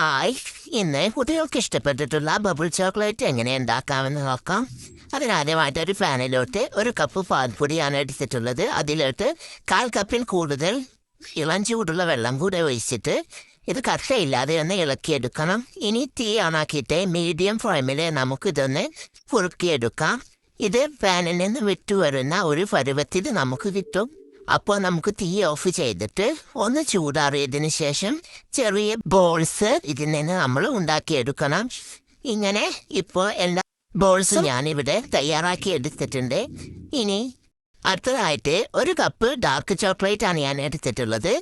Hi, ഇന്ന് കുട്ടികൾക്ക് ഇഷ്ടപ്പെട്ടിട്ടുള്ള bubble chocolate എങ്ങനെ ഉണ്ടാക്കാമെന്ന് നോക്കാം. അതിനാദ്യമായിട്ട് ഒരു പാനിലോട്ട് 1 കപ്പ് പാൽപ്പൊടിയാണ് എടുത്തിട്ടുള്ളത്. അതിലോട്ട് 1/4 കപ്പിൽ കൂടുതൽ ഇളം ചൂടുള്ള വെള്ളം കൂടെ ഒഴിച്ചിട്ട് ഇത് കട്ടയില്ലാതെ ഒന്ന് ഇളക്കിയെടുക്കണം. ഇനി തീ ഓണാക്കിയിട്ട് മീഡിയം ഫ്ലെയിമിൽ നമുക്കിതൊന്ന് കുറുക്കിയെടുക്കാം. ഇത് പാനിൽ നിന്ന് വിട്ടുവരുന്ന ഒരു പരുവത്തിൽ നമുക്ക് കിട്ടും. അപ്പോൾ നമുക്ക് തീ ഓഫ് ചെയ്തിട്ട് ഒന്ന് ചൂടാറിയതിന് ശേഷം ചെറിയ ബോൾസ് ഇതിൽ നിന്ന് നമ്മൾ ഉണ്ടാക്കിയെടുക്കണം. ഇങ്ങനെ ഇപ്പോൾ എല്ലാ ബോൾസും ഞാനിവിടെ തയ്യാറാക്കി എടുത്തിട്ടുണ്ട്. ഇനി അടുത്തതായിട്ട് 1 കപ്പ് ഡാർക്ക് ചോക്ലേറ്റ് ആണ് ഞാൻ എടുത്തിട്ടുള്ളത്.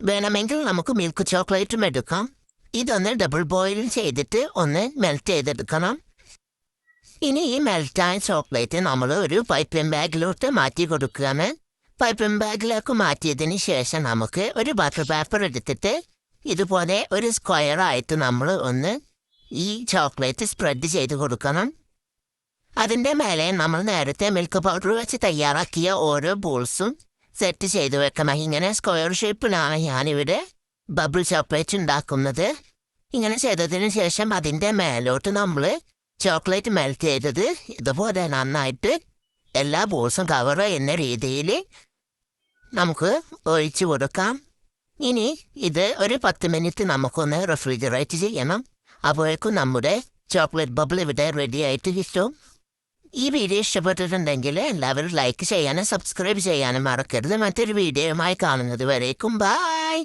വേണമെങ്കിൽ നമുക്ക് മിൽക്ക് ചോക്ലേറ്റും എടുക്കാം. ഇതൊന്ന് ഡബിൾ ബോയിൽ ചെയ്തിട്ട് ഒന്ന് മെൽറ്റ് ചെയ്തെടുക്കണം. ഇനി ഈ മെൽറ്റായ ചോക്ലേറ്റ് നമ്മൾ ഒരു പൈപ്പിംഗ് ബാഗിലോട്ട് മാറ്റി കൊടുക്കുകയാണ്. പൈപ്പിംഗ് ബാഗിലേക്ക് മാറ്റിയതിന് ശേഷം നമുക്ക് ഒരു ബട്ടർ പേപ്പർ എടുത്തിട്ട് ഇതുപോലെ ഒരു സ്ക്വയറായിട്ട് നമ്മൾ ഒന്ന് ഈ ചോക്ലേറ്റ് സ്പ്രെഡ് ചെയ്ത് കൊടുക്കണം. അതിൻ്റെ മേലെ നമ്മൾ നേരത്തെ മിൽക്ക് പൗഡർ വെച്ച് തയ്യാറാക്കിയ ഓരോ ബോൾസും സെറ്റ് ചെയ്ത് വെക്കണം. ഇങ്ങനെ സ്ക്വയർ ഷേപ്പിലാണ് ഞാനിവിടെ ബബിൾ ചോക്ലേറ്റ് ഉണ്ടാക്കുന്നത്. ഇങ്ങനെ ചെയ്തതിന് ശേഷം അതിൻ്റെ മേലോട്ട് നമ്മൾ ചോക്ലേറ്റ് മെൽറ്റ് ചെയ്തത് ഇതുപോലെ നന്നായിട്ട് എല്ലാ ബോൾസും കവർ ചെയ്യുന്ന രീതിയിൽ നമുക്ക് ഒഴിച്ചു കൊടുക്കാം. ഇനി ഇത് ഒരു 10 മിനിറ്റ് നമുക്കൊന്ന് റെഫ്രിജറേറ്റ് ചെയ്യണം. അപ്പോഴേക്കും നമ്മുടെ ചോക്ലേറ്റ് ബബിൾ ഇവിടെ റെഡി ആയിട്ട് കിട്ടും. ഈ വീഡിയോ ഇഷ്ടപ്പെട്ടിട്ടുണ്ടെങ്കിൽ എല്ലാവരും ലൈക്ക് ചെയ്യാനും സബ്സ്ക്രൈബ് ചെയ്യാനും മറക്കരുത്. മറ്റൊരു വീഡിയോയുമായി കാണുന്നത് വരേക്കും ബൈ.